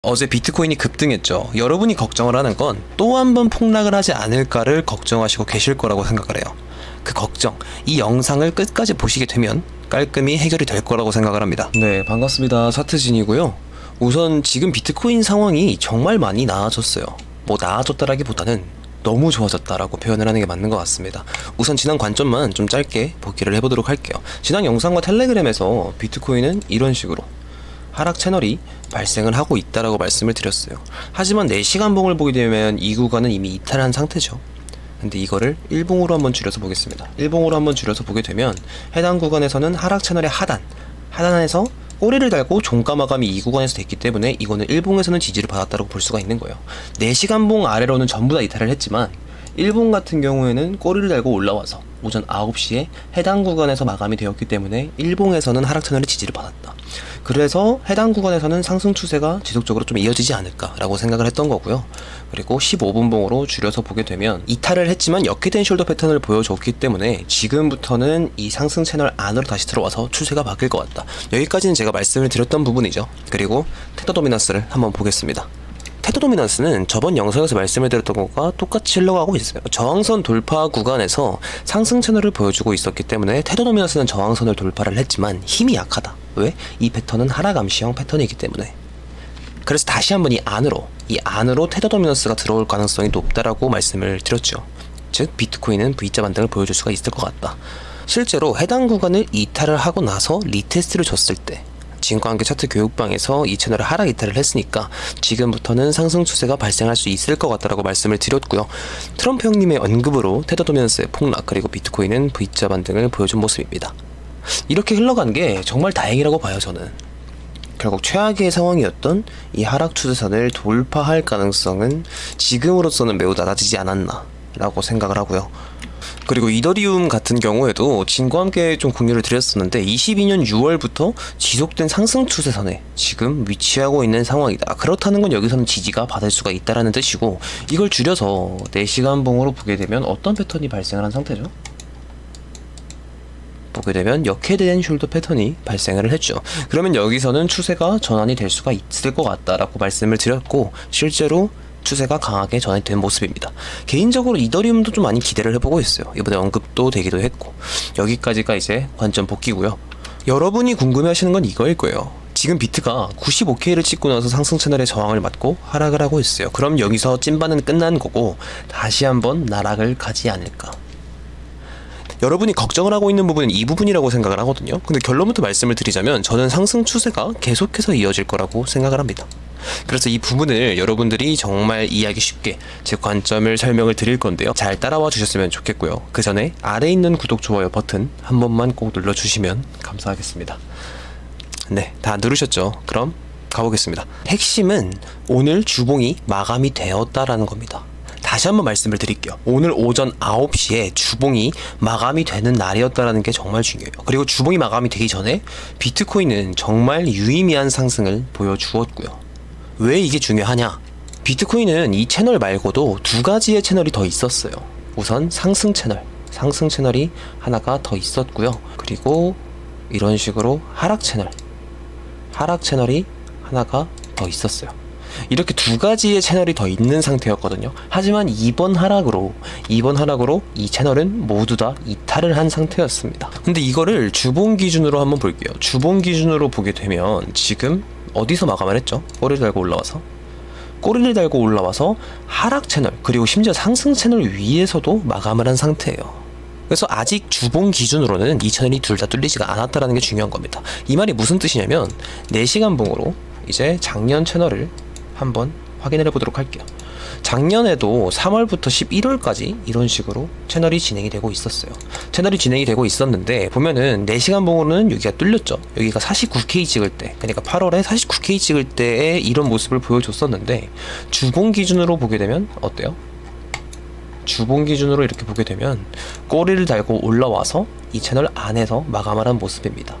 어제 비트코인이 급등했죠. 여러분이 걱정을 하는 건 또 한 번 폭락을 하지 않을까를 걱정하시고 계실 거라고 생각을 해요. 그 걱정, 이 영상을 끝까지 보시게 되면 깔끔히 해결이 될 거라고 생각을 합니다. 네, 반갑습니다. 사트진이고요. 우선 지금 비트코인 상황이 정말 많이 나아졌어요. 뭐 나아졌다라기보다는 너무 좋아졌다라고 표현을 하는 게 맞는 것 같습니다. 우선 지난 관점만 좀 짧게 보기를 해보도록 할게요. 지난 영상과 텔레그램에서 비트코인은 이런 식으로 하락 채널이 발생을 하고 있다라고 말씀을 드렸어요. 하지만 4시간 봉을 보게 되면 이 구간은 이미 이탈한 상태죠. 근데 이거를 일봉으로 한번 줄여서 보겠습니다. 일봉으로 한번 줄여서 보게 되면 해당 구간에서는 하락 채널의 하단에서 꼬리를 달고 종가 마감이 이 구간에서 됐기 때문에 이거는 일봉에서는 지지를 받았다고 볼 수가 있는 거예요. 4시간 봉 아래로는 전부 다 이탈을 했지만 일봉 같은 경우에는 꼬리를 달고 올라와서 오전 9시에 해당 구간에서 마감이 되었기 때문에 일봉에서는 하락 채널의 지지를 받았다. 그래서 해당 구간에서는 상승 추세가 지속적으로 좀 이어지지 않을까라고 생각을 했던 거고요. 그리고 15분 봉으로 줄여서 보게 되면 이탈을 했지만 역회된 숄더 패턴을 보여줬기 때문에 지금부터는 이 상승 채널 안으로 다시 들어와서 추세가 바뀔 것 같다. 여기까지는 제가 말씀을 드렸던 부분이죠. 그리고 테더 도미넌스를 한번 보겠습니다. 테더 도미넌스는 저번 영상에서 말씀을 드렸던 것과 똑같이 흘러가고 있어요. 저항선 돌파 구간에서 상승 채널을 보여주고 있었기 때문에 테더 도미넌스는 저항선을 돌파를 했지만 힘이 약하다. 왜? 이 패턴은 하락 암시형 패턴이기 때문에. 그래서 다시 한번 이 안으로 테더 도미넌스가 들어올 가능성이 높다라고 말씀을 드렸죠. 즉 비트코인은 V자 반등을 보여줄 수가 있을 것 같다. 실제로 해당 구간을 이탈을 하고 나서 리테스트를 줬을 때 지금과 함께 차트 교육방에서 이 채널을 하락 이탈을 했으니까 지금부터는 상승 추세가 발생할 수 있을 것 같다라고 말씀을 드렸고요. 트럼프 형님의 언급으로 테더 도미넌스의 폭락 그리고 비트코인은 V자 반등을 보여준 모습입니다. 이렇게 흘러간 게 정말 다행이라고 봐요. 저는 결국 최악의 상황이었던 이 하락 추세선을 돌파할 가능성은 지금으로서는 매우 낮아지지 않았나 라고 생각을 하고요. 그리고 이더리움 같은 경우에도 진과 함께 좀 공유를 드렸었는데 22년 6월부터 지속된 상승 추세선에 지금 위치하고 있는 상황이다. 그렇다는 건 여기서는 지지가 받을 수가 있다라는 뜻이고, 이걸 줄여서 4시간 봉으로 보게 되면 어떤 패턴이 발생을 한 상태죠? 보게 되면 역회된 숄더 패턴이 발생을 했죠. 그러면 여기서는 추세가 전환이 될 수가 있을 것 같다라고 말씀을 드렸고, 실제로 추세가 강하게 전환이 된 모습입니다. 개인적으로 이더리움도 좀 많이 기대를 해보고 있어요. 이번에 언급도 되기도 했고. 여기까지가 이제 관점 복귀고요. 여러분이 궁금해하시는 건 이거일 거예요. 지금 비트가 95K를 찍고 나서 상승 채널의 저항을 맞고 하락을 하고 있어요. 그럼 여기서 찐반은 끝난 거고 다시 한번 나락을 가지 않을까? 여러분이 걱정을 하고 있는 부분은 이 부분이라고 생각을 하거든요. 근데 결론부터 말씀을 드리자면 저는 상승 추세가 계속해서 이어질 거라고 생각을 합니다. 그래서 이 부분을 여러분들이 정말 이해하기 쉽게 제 관점을 설명을 드릴 건데요. 잘 따라와 주셨으면 좋겠고요. 그 전에 아래에 있는 구독, 좋아요 버튼 한 번만 꼭 눌러주시면 감사하겠습니다. 네, 다 누르셨죠? 그럼 가보겠습니다. 핵심은 오늘 주봉이 마감이 되었다라는 겁니다. 다시 한번 말씀을 드릴게요. 오늘 오전 9시에 주봉이 마감이 되는 날이었다라는 게 정말 중요해요. 그리고 주봉이 마감이 되기 전에 비트코인은 정말 유의미한 상승을 보여주었고요. 왜 이게 중요하냐? 비트코인은 이 채널 말고도 2가지의 채널이 더 있었어요. 우선 상승 채널이 하나가 더 있었고요. 그리고 이런 식으로 하락 채널이 하나가 더 있었어요. 이렇게 2가지의 채널이 더 있는 상태였거든요. 하지만 이번 하락으로 이 채널은 모두 다 이탈을 한 상태였습니다. 근데 이거를 주봉 기준으로 한번 볼게요. 주봉 기준으로 보게 되면 지금 어디서 마감을 했죠? 꼬리를 달고 올라와서 하락 채널 그리고 심지어 상승 채널 위에서도 마감을 한 상태예요. 그래서 아직 주봉 기준으로는 이 채널이 둘 다 뚫리지가 않았다는 게 중요한 겁니다. 이 말이 무슨 뜻이냐면 4시간 봉으로 이제 작년 채널을 한번 확인을 해보도록 할게요. 작년에도 3월부터 11월까지 이런 식으로 채널이 진행이 되고 있었어요. 채널이 진행이 되고 있었는데 보면은 4시간 봉으로는 여기가 뚫렸죠. 여기가 49K 찍을 때, 그러니까 8월에 49K 찍을 때에 이런 모습을 보여줬었는데 주봉 기준으로 보게 되면 어때요? 주봉 기준으로 이렇게 보게 되면 꼬리를 달고 올라와서 이 채널 안에서 마감을 한 모습입니다.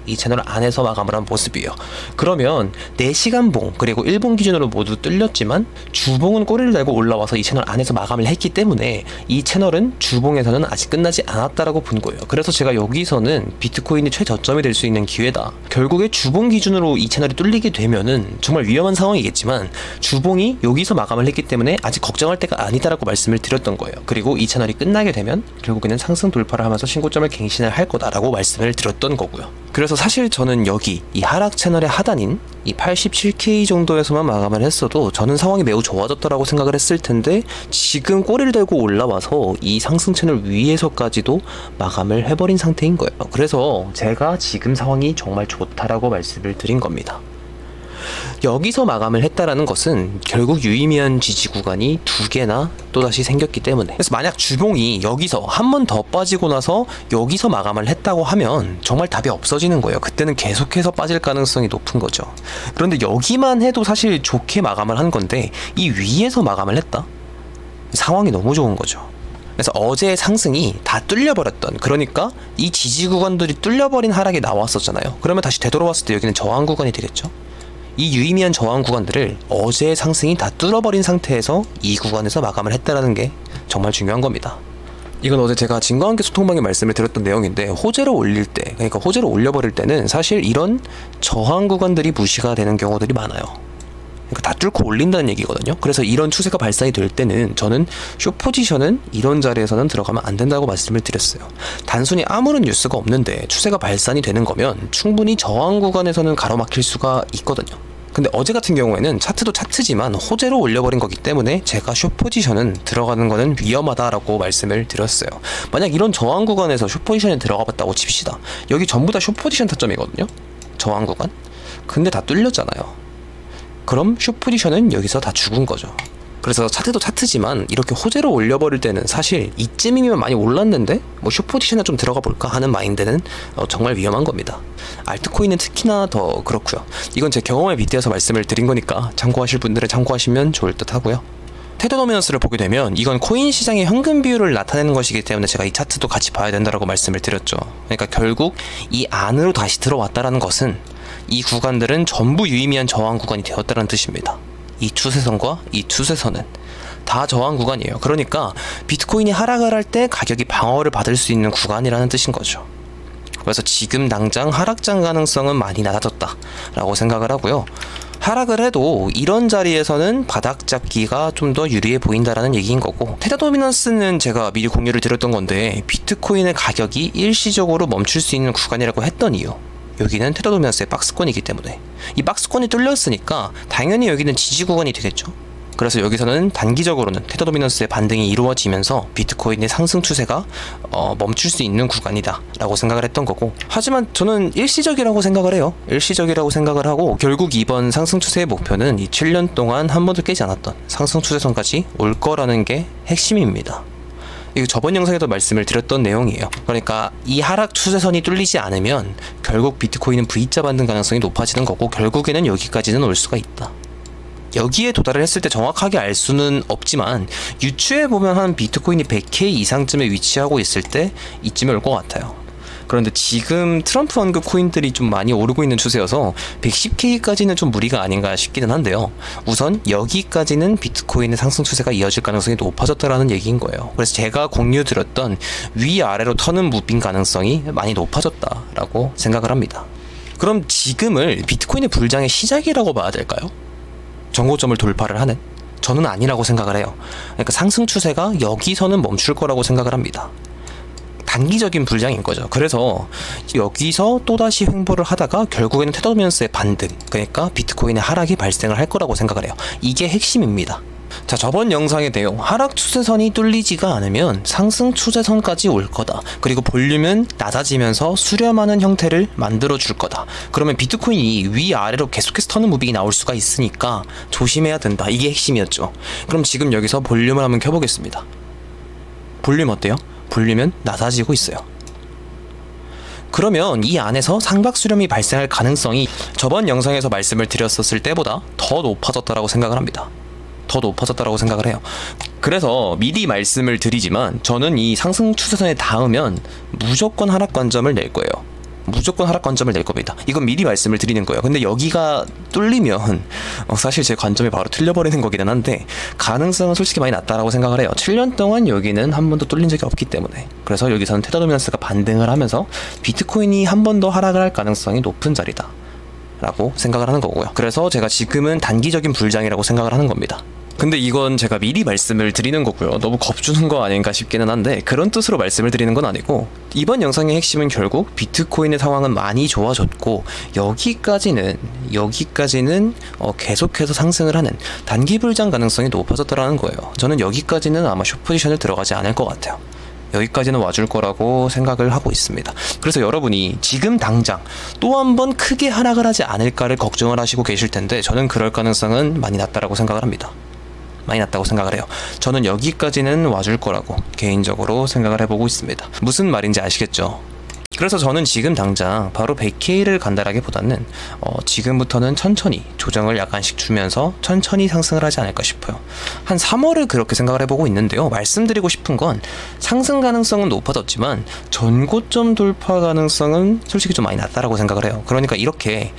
이 채널 안에서 마감을 한 모습이에요. 그러면 4시간봉 그리고 1봉 기준으로 모두 뚫렸지만 주봉은 꼬리를 달고 올라와서 이 채널 안에서 마감을 했기 때문에 이 채널은 주봉에서는 아직 끝나지 않았다라고 본 거예요. 그래서 제가 여기서는 비트코인이 최저점이 될 수 있는 기회다. 결국에 주봉 기준으로 이 채널이 뚫리게 되면은 정말 위험한 상황이겠지만 주봉이 여기서 마감을 했기 때문에 아직 걱정할 때가 아니다라고 말씀을 드렸던 거예요. 그리고 이 채널이 끝나게 되면 결국에는 상승 돌파를 하면서 신고점을 갱신을 할 거다라고 말씀을 드렸던 거고요. 그래서 사실 저는 여기 이 하락 채널의 하단인 이 87K 정도에서만 마감을 했어도 저는 상황이 매우 좋아졌다라고 생각을 했을 텐데 지금 꼬리를 달고 올라와서 이 상승 채널 위에서까지도 마감을 해버린 상태인 거예요. 그래서 제가 지금 상황이 정말 좋다라고 말씀을 드린 겁니다. 여기서 마감을 했다라는 것은 결국 유의미한 지지 구간이 2개나 또다시 생겼기 때문에, 그래서 만약 주봉이 여기서 한 번 더 빠지고 나서 여기서 마감을 했다고 하면 정말 답이 없어지는 거예요. 그때는 계속해서 빠질 가능성이 높은 거죠. 그런데 여기만 해도 사실 좋게 마감을 한 건데 이 위에서 마감을 했다? 상황이 너무 좋은 거죠. 그래서 어제의 상승이 다 뚫려버렸던, 그러니까 이 지지 구간들이 뚫려버린 하락이 나왔었잖아요. 그러면 다시 되돌아왔을 때 여기는 저항 구간이 되겠죠. 이 유의미한 저항 구간들을 어제의 상승이 다 뚫어버린 상태에서 이 구간에서 마감을 했다는 게 정말 중요한 겁니다. 이건 어제 제가 진과 함께 소통방에 말씀을 드렸던 내용인데, 호재로 올릴 때, 그러니까 호재로 올려버릴 때는 사실 이런 저항 구간들이 무시가 되는 경우들이 많아요. 그러니까 다 뚫고 올린다는 얘기거든요. 그래서 이런 추세가 발산이 될 때는 저는 숏 포지션은 이런 자리에서는 들어가면 안 된다고 말씀을 드렸어요. 단순히 아무런 뉴스가 없는데 추세가 발산이 되는 거면 충분히 저항 구간에서는 가로막힐 수가 있거든요. 근데 어제 같은 경우에는 차트도 차트지만 호재로 올려버린 거기 때문에 제가 숏 포지션은 들어가는 거는 위험하다라고 말씀을 드렸어요. 만약 이런 저항 구간에서 숏 포지션에 들어가 봤다고 칩시다. 여기 전부 다 숏 포지션 타점이거든요. 저항 구간. 근데 다 뚫렸잖아요. 그럼 숏 포지션은 여기서 다 죽은 거죠. 그래서 차트도 차트지만 이렇게 호재로 올려버릴 때는 사실 이쯤이면 많이 올랐는데 뭐 숏 포지션에 좀 들어가 볼까 하는 마인드는 정말 위험한 겁니다. 알트코인은 특히나 더 그렇고요. 이건 제 경험에 빗대어서 말씀을 드린 거니까 참고하실 분들은 참고하시면 좋을 듯 하고요. 테더 도미넌스를 보게 되면 이건 코인 시장의 현금 비율을 나타내는 것이기 때문에 제가 이 차트도 같이 봐야 된다고 말씀을 드렸죠. 그러니까 결국 이 안으로 다시 들어왔다라는 것은 이 구간들은 전부 유의미한 저항 구간이 되었다는 뜻입니다. 이 추세선과 이 추세선은 다 저항 구간이에요. 그러니까 비트코인이 하락을 할 때 가격이 방어를 받을 수 있는 구간이라는 뜻인 거죠. 그래서 지금 당장 하락장 가능성은 많이 낮아졌다 라고 생각을 하고요. 하락을 해도 이런 자리에서는 바닥 잡기가 좀 더 유리해 보인다라는 얘기인 거고, 테더 도미넌스는 제가 미리 공유를 드렸던 건데 비트코인의 가격이 일시적으로 멈출 수 있는 구간이라고 했던 이유, 여기는 테더 도미넌스의 박스권이기 때문에 이 박스권이 뚫렸으니까 당연히 여기는 지지 구간이 되겠죠. 그래서 여기서는 단기적으로는 테더 도미넌스의 반등이 이루어지면서 비트코인의 상승 추세가 멈출 수 있는 구간이다 라고 생각을 했던 거고, 하지만 저는 일시적이라고 생각을 해요. 일시적이라고 생각을 하고 결국 이번 상승 추세의 목표는 이 7년 동안 한 번도 깨지 않았던 상승 추세선까지 올 거라는 게 핵심입니다. 이거 저번 영상에도 말씀을 드렸던 내용이에요. 그러니까 이 하락 추세선이 뚫리지 않으면 결국 비트코인은 V자 반등 가능성이 높아지는 거고, 결국에는 여기까지는 올 수가 있다. 여기에 도달을 했을 때 정확하게 알 수는 없지만 유추해 보면 한 비트코인이 100K 이상쯤에 위치하고 있을 때 이쯤에 올 것 같아요. 그런데 지금 트럼프 언급 코인들이 좀 많이 오르고 있는 추세여서 110K까지는 좀 무리가 아닌가 싶기는 한데요. 우선 여기까지는 비트코인의 상승 추세가 이어질 가능성이 높아졌다라는 얘기인 거예요. 그래서 제가 공유 드렸던 위아래로 터는 무빙 가능성이 많이 높아졌다라고 생각을 합니다. 그럼 지금을 비트코인의 불장의 시작이라고 봐야 될까요? 정고점을 돌파를 하는? 저는 아니라고 생각을 해요. 그러니까 상승 추세가 여기서는 멈출 거라고 생각을 합니다. 단기적인 불장인 거죠. 그래서 여기서 또다시 횡보를 하다가 결국에는 테더 도미넌스의 반등, 그러니까 비트코인의 하락이 발생을 할 거라고 생각을 해요. 이게 핵심입니다. 자, 저번 영상의 내용, 하락 추세선이 뚫리지가 않으면 상승 추세선까지 올 거다. 그리고 볼륨은 낮아지면서 수렴하는 형태를 만들어 줄 거다. 그러면 비트코인이 위아래로 계속해서 터는 무빙이 나올 수가 있으니까 조심해야 된다. 이게 핵심이었죠. 그럼 지금 여기서 볼륨을 한번 켜보겠습니다. 볼륨 어때요? 볼륨은 낮아지고 있어요. 그러면 이 안에서 상박 수렴이 발생할 가능성이 저번 영상에서 말씀을 드렸었을 때보다 더 높아졌다라고 생각을 합니다. 더 높아졌다라고 생각을 해요. 그래서 미리 말씀을 드리지만 저는 이 상승 추세선에 닿으면 무조건 하락 관점을 낼 거예요. 무조건 하락 관점을 낼 겁니다. 이건 미리 말씀을 드리는 거예요. 근데 여기가 뚫리면 사실 제 관점이 바로 틀려버리는 거기는 한데 가능성은 솔직히 많이 낮다라고 생각을 해요. 7년 동안 여기는 한 번도 뚫린 적이 없기 때문에. 그래서 여기서는 테더 도미넌스가 반등을 하면서 비트코인이 한 번 더 하락을 할 가능성이 높은 자리다 라고 생각을 하는 거고요. 그래서 제가 지금은 단기적인 불장이라고 생각을 하는 겁니다. 근데 이건 제가 미리 말씀을 드리는 거고요. 너무 겁주는 거 아닌가 싶기는 한데 그런 뜻으로 말씀을 드리는 건 아니고, 이번 영상의 핵심은 결국 비트코인의 상황은 많이 좋아졌고 여기까지는 계속해서 상승을 하는 단기 불장 가능성이 높아졌다라는 거예요. 저는 여기까지는 아마 숏 포지션을 들어가지 않을 것 같아요. 여기까지는 와줄 거라고 생각을 하고 있습니다. 그래서 여러분이 지금 당장 또 한 번 크게 하락을 하지 않을까를 걱정을 하시고 계실 텐데 저는 그럴 가능성은 많이 낮다라고 생각을 합니다. 많이 낮다고 생각을 해요. 저는 여기까지는 와줄 거라고 개인적으로 생각을 해보고 있습니다. 무슨 말인지 아시겠죠? 그래서 저는 지금 당장 바로 100K를 간다라기보다는 지금부터는 천천히 조정을 약간씩 주면서 천천히 상승을 하지 않을까 싶어요. 한 3월을 그렇게 생각을 해보고 있는데요. 말씀드리고 싶은 건 상승 가능성은 높아졌지만 전고점 돌파 가능성은 솔직히 좀 많이 낮다라고 생각을 해요. 그러니까 이렇게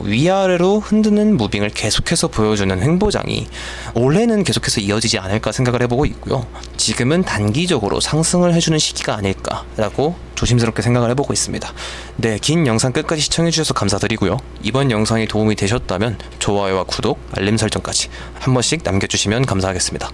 위아래로 흔드는 무빙을 계속해서 보여주는 횡보장이 올해는 계속해서 이어지지 않을까 생각을 해보고 있고요. 지금은 단기적으로 상승을 해주는 시기가 아닐까라고 조심스럽게 생각을 해보고 있습니다. 네, 긴 영상 끝까지 시청해주셔서 감사드리고요. 이번 영상이 도움이 되셨다면 좋아요와 구독, 알림 설정까지 한 번씩 남겨주시면 감사하겠습니다.